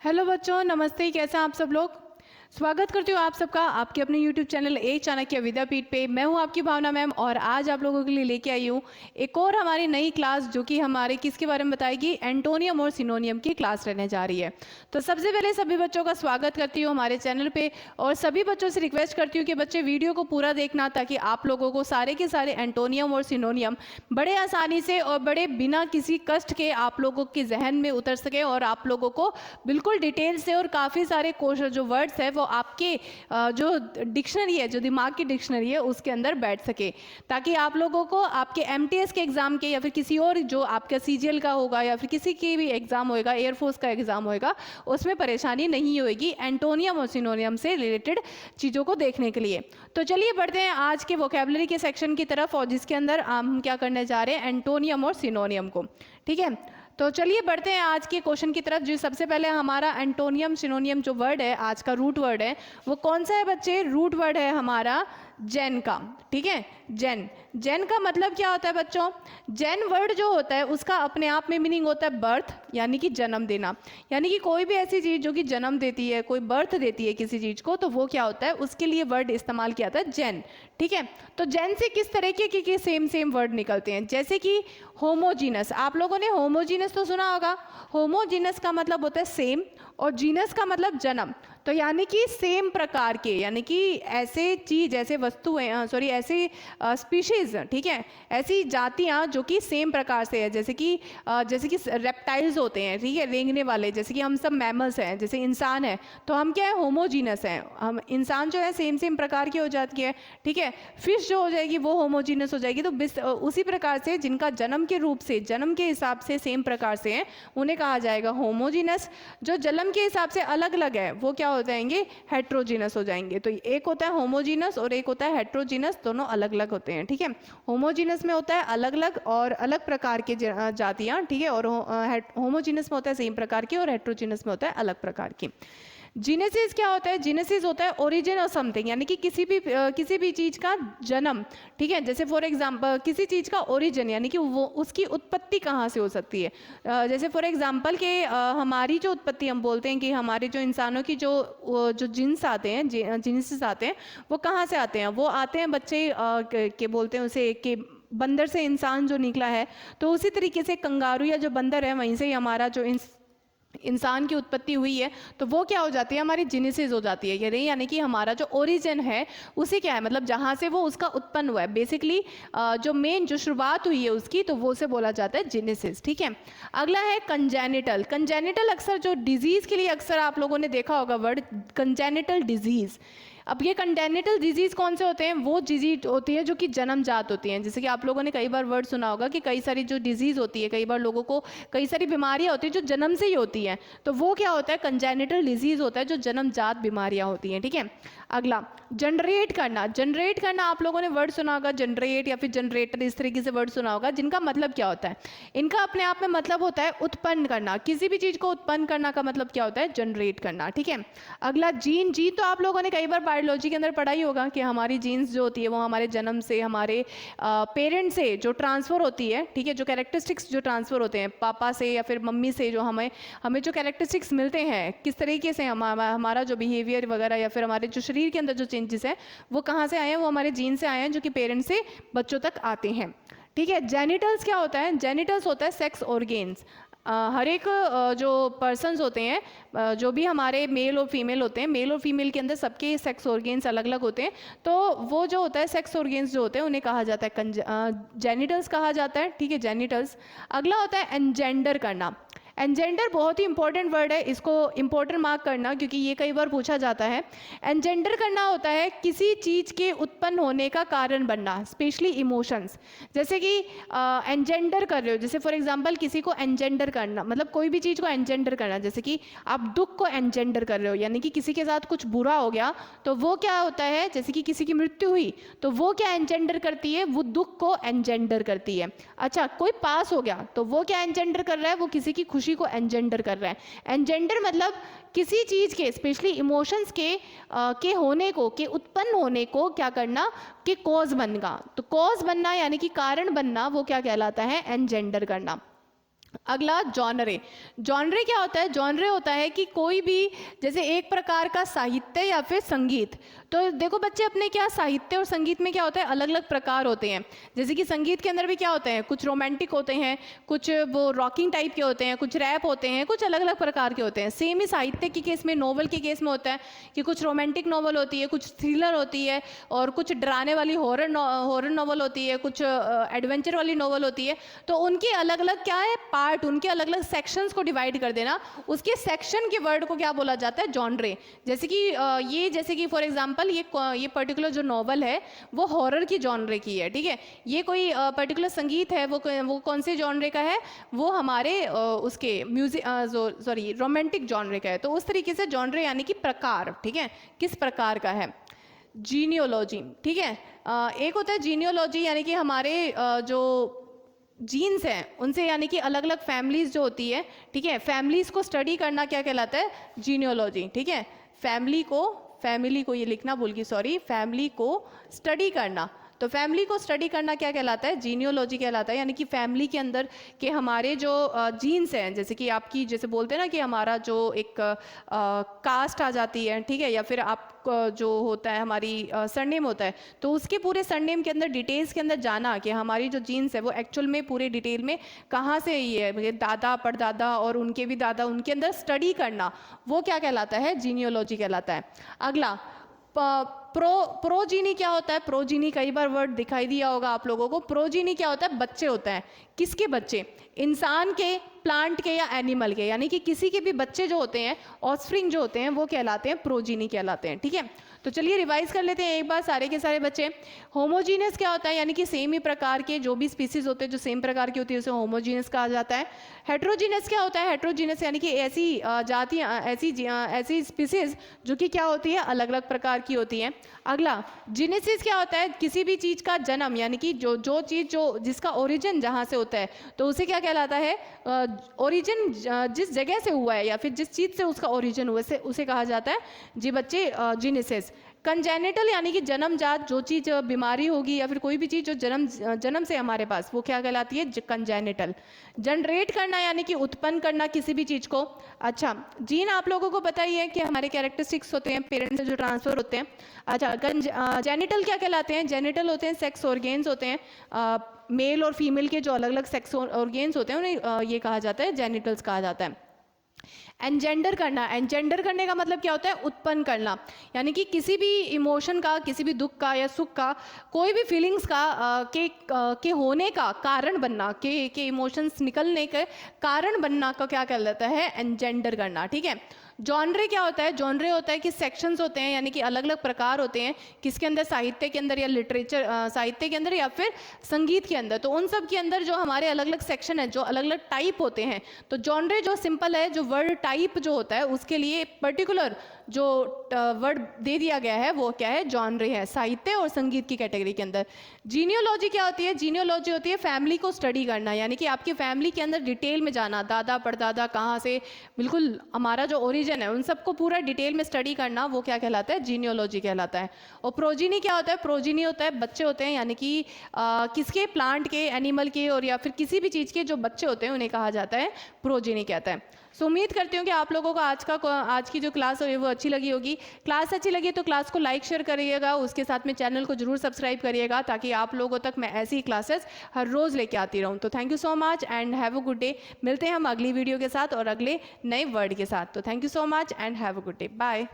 Hello बच्चों, नमस्ते। कैसे हैं आप सब लोग। स्वागत करती हूँ आप सबका आपके अपने YouTube चैनल ए चाणक्य विद्यापीठ पे। मैं हूँ आपकी भावना मैम और आज आप लोगों के लिए लेके आई हूँ एक और हमारी नई क्लास, जो कि हमारे किसके बारे में बताएगी, एंटोनियम और सिनोनियम की क्लास रहने जा रही है। तो सबसे पहले सभी बच्चों का स्वागत करती हूँ हमारे चैनल पे और सभी बच्चों से रिक्वेस्ट करती हूँ कि बच्चे वीडियो को पूरा देखना, ताकि आप लोगों को सारे के सारे एंटोनियम और सिनोनियम बड़े आसानी से और बड़े बिना किसी कष्ट के आप लोगों के जहन में उतर सके और आप लोगों को बिल्कुल डिटेल से और काफ़ी सारे क्वेश्चन जो वर्ड्स है वो आपके जो डिक्शनरी है, जो दिमाग की डिक्शनरी है, उसके अंदर बैठ सके, ताकि आप लोगों को आपके एमटीएस के एग्जाम के या फिर किसी और जो आपका सीजीएल का होगा या फिर किसी की भी एग्जाम होएगा, एयरफोर्स का एग्जाम होएगा, उसमें परेशानी नहीं होएगी एंटोनियम और सिनोनियम से रिलेटेड चीज़ों को देखने के लिए। तो चलिए बढ़ते हैं आज के वोकेबलरी के सेक्शन की तरफ, और जिसके अंदर हम क्या करने जा रहे हैं, एंटोनियम और सिनोनियम को। ठीक है, तो चलिए बढ़ते हैं आज के क्वेश्चन की तरफ। जो सबसे पहले हमारा एंटोनियम सिनोनियम जो वर्ड है, आज का रूट वर्ड है, वो कौन सा है बच्चे? रूट वर्ड है हमारा जेन का। ठीक है, जेन। जेन का मतलब क्या होता है बच्चों? जेन वर्ड जो होता है उसका अपने आप में मीनिंग होता है बर्थ, यानी कि जन्म देना। यानी कि कोई भी ऐसी चीज़ जो कि जन्म देती है, कोई बर्थ देती है किसी चीज़ को, तो वो क्या होता है, उसके लिए वर्ड इस्तेमाल किया जाता है जेन। ठीक है, तो जेन से किस तरीके के सेम वर्ड निकलते हैं, जैसे कि होमोजीनस। आप लोगों ने होमोजीनस तो सुना होगा। होमोजीनस का मतलब होता है सेम और जीनस का मतलब जन्म। तो यानी कि सेम प्रकार के, यानी कि ऐसे चीज, ऐसे वस्तुएं, सॉरी ऐसी स्पीशीज, ठीक है, ऐसी जातियां जो कि सेम प्रकार से है, जैसे कि रेप्टाइल्स होते हैं, ठीक है, रेंगने वाले, जैसे कि हम सब मैमल्स हैं, जैसे इंसान है, तो हम क्या है, होमोजीनस हैं। हम इंसान जो है सेम प्रकार की हो जाती है। ठीक है, फिश जो हो जाएगी वो होमोजीनस हो जाएगी। तो उसी प्रकार से जिनका जन्म के रूप से, जन्म के हिसाब से सेम प्रकार से है, उन्हें कहा जाएगा होमोजीनस। जो जन्म के हिसाब से अलग अलग है वो क्या हो जाएंगे, हेट्रोजीनस हो जाएंगे। तो एक होता है होमोजीनस और एक होता है हेट्रोजीनस, दोनों अलग अलग होते हैं। ठीक है, होमोजीनस में होता है अलग अलग और अलग प्रकार के जातियां, ठीक है, और होमोजीनस में होता है सेम प्रकार की और हेट्रोजीनस में होता है अलग प्रकार की। जीनेसिस क्या होता है? जीनेसिस होता है ओरिजिन ऑफ समथिंग, यानी कि किसी भी चीज का जन्म। ठीक है, जैसे फॉर एग्जांपल किसी चीज का ओरिजिन, यानी कि वो उसकी उत्पत्ति कहाँ से हो सकती है। जैसे फॉर एग्जांपल के हमारी जो उत्पत्ति, हम बोलते हैं कि हमारे जो इंसानों की जो जिन्स आते हैं, जीनेसिस आते हैं, वो कहाँ से आते हैं? वो आते हैं बच्चे के बोलते हैं उसे कि बंदर से इंसान जो निकला है, तो उसी तरीके से कंगारू या जो बंदर है, वहीं से ही हमारा जो इंसान की उत्पत्ति हुई है। तो वो क्या हो जाती है, हमारी जेनेसिस हो जाती है, यानी कि हमारा जो ओरिजिन है उसे क्या है, मतलब जहाँ से वो उसका उत्पन्न हुआ है, बेसिकली जो मेन जो शुरुआत हुई है उसकी, तो वो से बोला जाता है जेनेसिस। ठीक है, अगला है कंजेनिटल। कंजेनिटल अक्सर जो डिजीज के लिए अक्सर आप लोगों ने देखा होगा वर्ड, कंजेनिटल डिजीज। अब ये कंजेनिटल डिजीज कौन से होते हैं? वो डिजीज होती है जो कि जन्मजात होती हैं। जैसे कि आप लोगों ने कई बार वर्ड सुना होगा कि कई सारी जो डिजीज होती है, कई बार लोगों को कई सारी बीमारियां होती है जो जन्म से ही होती हैं, तो वो क्या होता है, कंजेनिटल डिजीज होता है, जो जन्मजात बीमारियां होती हैं। ठीक है, अगला जनरेट करना। जनरेट करना आप लोगों ने वर्ड सुना होगा, जनरेट या फिर जनरेटर, इस तरीके से वर्ड सुना होगा, जिनका मतलब क्या होता है, इनका अपने आप में मतलब होता है उत्पन्न करना। किसी भी चीज को उत्पन्न करना का मतलब क्या होता है, जनरेट करना। ठीक है, अगला जीन। जीन तो आप लोगों ने कई बार बायोलॉजी के अंदर पढ़ा ही होगा कि हमारी जीन्स जो होती है वो हमारे जन्म से, हमारे पेरेंट्स से जो ट्रांसफर होती है, ठीक है, जो कैरेक्टरिस्टिक्स जो ट्रांसफर होते हैं पापा से या फिर मम्मी से, जो हमें जो कैरेक्टरिस्टिक्स मिलते हैं, किस तरीके से हमारा जो बिहेवियर वगैरह या फिर हमारे जो शरीर के अंदर जो चेंजेस हैं वो कहाँ से आए हैं, वो हमारे जीन से आए हैं, जो कि पेरेंट्स से बच्चों तक आते हैं। ठीक है, जेनिटल्स क्या होता है? जेनिटल्स होता है सेक्स ऑर्गेन्स। हर एक जो पर्सन्स होते हैं, जो भी हमारे मेल और फीमेल होते हैं, मेल और फीमेल के अंदर सबके सेक्स ऑर्गेन्स अलग अलग होते हैं, तो वो जो होता है सेक्स ऑर्गेन्स जो होते हैं उन्हें कहा जाता है जेनिटल्स कहा जाता है। ठीक है, जेनिटल्स। अगला होता है एनजेंडर करना। एनजेंडर बहुत ही इंपॉर्टेंट वर्ड है, इसको इंपॉर्टेंट मार्क करना, क्योंकि ये कई बार पूछा जाता है। एनजेंडर करना होता है किसी चीज़ के उत्पन्न होने का कारण बनना, स्पेशली इमोशंस। जैसे कि एनजेंडर कर रहे हो, जैसे फॉर एग्जांपल किसी को एनजेंडर करना, मतलब कोई भी चीज़ को एनजेंडर करना, जैसे कि आप दुख को एनजेंडर कर रहे हो, यानी कि किसी के साथ कुछ बुरा हो गया तो वो क्या होता है, जैसे कि किसी की मृत्यु हुई तो वो क्या एनजेंडर करती है, वो दुख को एनजेंडर करती है। अच्छा, कोई पास हो गया तो वो क्या एनजेंडर कर रहा है, वो किसी की खुशी को एनजेंडर कर रहा है। एनजेंडर मतलब किसी चीज के, स्पेशली इमोशंस के होने को, के उत्पन्न होने को क्या करना, कि कॉज बनना। तो कॉज बनना यानी कि कारण बनना, वो क्या कहलाता है, एनजेंडर करना। अगला जॉनरे। जॉनरे क्या होता है? जॉनरे होता है कि कोई भी जैसे एक प्रकार का साहित्य या फिर संगीत। तो देखो बच्चे, अपने क्या साहित्य और संगीत में क्या होता है, अलग अलग प्रकार होते हैं। जैसे कि संगीत के अंदर भी क्या होते हैं, कुछ रोमांटिक होते हैं, कुछ वो रॉकिंग टाइप के होते हैं, कुछ रैप होते हैं, कुछ अलग अलग प्रकार के होते हैं। सेम ही साहित्य के केस में, नोवेल के केस में होता है कि कुछ रोमांटिक नोवेल होती है, कुछ थ्रिलर होती है, और कुछ डराने वाली हॉरर नोवेल होती है, कुछ एडवेंचर वाली नोवेल होती है। तो उनके अलग अलग क्या है पार्ट, उनके अलग अलग सेक्शंस को डिवाइड कर देना, उसके सेक्शन के वर्ड को क्या बोला जाता है? जॉनरे। जैसे कि जैसे कि फॉर एग्जांपल ये पर्टिकुलर जो नॉवल है वो हॉरर की जॉनरे की है, ठीक है। ये कोई पर्टिकुलर संगीत है, वो कौन से जॉनरे का है? वो हमारे उसके म्यूजिक सॉरी रोमांटिक जॉनरे का है। तो उस तरीके से जॉनरे यानी कि प्रकार, ठीक है, किस प्रकार का है। जीनियोलॉजी, ठीक है। एक होता है जीनियोलॉजी यानी कि हमारे जो जीन्स हैं उनसे यानी कि अलग अलग फैमिलीज जो होती है, ठीक है, फैमिलीज को स्टडी करना क्या कहलाता है? जीनियोलॉजी, ठीक है। फैमिली को ये लिखना भूल गई, सॉरी, फैमिली को स्टडी करना। तो फैमिली को स्टडी करना क्या कहलाता है? जीनियोलॉजी कहलाता है। यानी कि फैमिली के अंदर के हमारे जो जीन्स हैं, जैसे कि आपकी जैसे बोलते हैं ना कि हमारा जो एक कास्ट आ जाती है, ठीक है, या फिर आप जो होता है हमारी सरनेम होता है, तो उसके पूरे सरनेम के अंदर डिटेल्स के अंदर जाना कि हमारी जो जीन्स है वो एक्चुअल में पूरे डिटेल में कहाँ से ये है, दादा परदादा और उनके भी दादा, उनके अंदर स्टडी करना, वो क्या कहलाता है? जीनियोलॉजी कहलाता है। अगला प्रोजीनी क्या होता है? प्रोजीनी कई बार वर्ड दिखाई दिया होगा आप लोगों को। प्रोजीनी क्या होता है? बच्चे होता है। किसके बच्चे? इंसान के, प्लांट के या एनिमल के, यानी कि किसी के भी बच्चे जो होते हैं, ऑफस्प्रिंग जो होते हैं, वो कहलाते हैं प्रोजीनी कहलाते हैं, ठीक है। तो चलिए रिवाइज कर लेते हैं एक बार सारे के सारे बच्चे। होमोजीनियस क्या होता है? यानी कि सेम ही प्रकार के जो भी स्पीसीज होते हैं, जो सेम प्रकार की होती है, उसे होमोजीनियस कहा जाता है। हेट्रोजीनियस क्या होता है? हेट्रोजीनियस यानी कि ऐसी जातियाँ, ऐसी स्पीसीज जो कि क्या होती है? अलग अलग प्रकार की होती हैं। अगला जीनेसिस क्या होता है? किसी भी चीज़ का जन्म, यानी कि जो चीज़ जो जिसका ओरिजिन जहाँ से होता है, तो उसे क्या कहलाता है? ओरिजिन जिस जगह से हुआ है या फिर जिस चीज़ से उसका ओरिजिन हुआ है उसे कहा जाता है जी बच्चे जीनेसिस। कंजेनिटल यानी कि जन्मजात, जो चीज़ बीमारी होगी या फिर कोई भी चीज़ जो जन्म से हमारे पास, वो क्या कहलाती है? कंजेनिटल। जनरेट करना यानी कि उत्पन्न करना किसी भी चीज़ को। अच्छा, जीन आप लोगों को पता ही है कि हमारे कैरेक्टरिस्टिक्स होते हैं, पेरेंट्स से जो ट्रांसफर होते हैं। अच्छा, जेनिटल क्या कहलाते हैं? जेनिटल होते हैं सेक्स ऑर्गेन्स होते हैं, मेल और फीमेल के जो अलग अलग सेक्स ऑर्गेन्स होते हैं उन्हें ये कहा जाता है जेनिटल्स कहा जाता है। एनजेंडर करना, एनजेंडर करने का मतलब क्या होता है? उत्पन्न करना, यानी कि किसी भी इमोशन का, किसी भी दुख का या सुख का, कोई भी फीलिंग्स का के होने का कारण बनना, के इमोशंस निकलने के कारण बनना का क्या कहलाता है? एनजेंडर करना, ठीक है। जॉनरे क्या होता है? जॉनरे होता है कि सेक्शंस होते हैं, यानी कि अलग अलग प्रकार होते हैं, किसके अंदर? साहित्य के अंदर या लिटरेचर साहित्य के अंदर या फिर संगीत के अंदर। तो उन सब के अंदर जो हमारे अलग अलग सेक्शन है, जो अलग अलग टाइप होते हैं। तो जॉनरे जो सिंपल है, जो वर्ड टाइप जो होता है उसके लिए पर्टिकुलर जो वर्ड दे दिया गया है वो क्या है? जॉनरे है, साहित्य और संगीत की कैटेगरी के अंदर। जीनियोलॉजी क्या होती है? जीनियोलॉजी होती है फैमिली को स्टडी करना, यानी कि आपकी फैमिली के अंदर डिटेल में जाना, दादा परदादा कहाँ से, बिल्कुल हमारा जो ओरिजिन है उन सबको पूरा डिटेल में स्टडी करना, वो क्या कहलाता है? जीनियोलॉजी कहलाता है। और प्रोजीनी क्या होता है? प्रोजीनी होता है बच्चे होते हैं, यानी कि किसके? प्लांट के, एनिमल के, और या फिर किसी भी चीज़ के जो बच्चे होते हैं उन्हें कहा जाता है प्रोजीनी कहता है। सो उम्मीद करती हूँ कि आप लोगों को आज की जो क्लास है वो अच्छी लगी होगी। क्लास अच्छी लगी तो क्लास को लाइक शेयर करिएगा, उसके साथ में चैनल को जरूर सब्सक्राइब करिएगा, ताकि आप लोगों तक मैं ऐसी क्लासेस हर रोज़ लेके आती रहूँ। तो thank you so much and have a good day. मिलते हैं हम अगली वीडियो के साथ और अगले नए वर्ड के साथ। तो thank you so much and have a good day. Bye.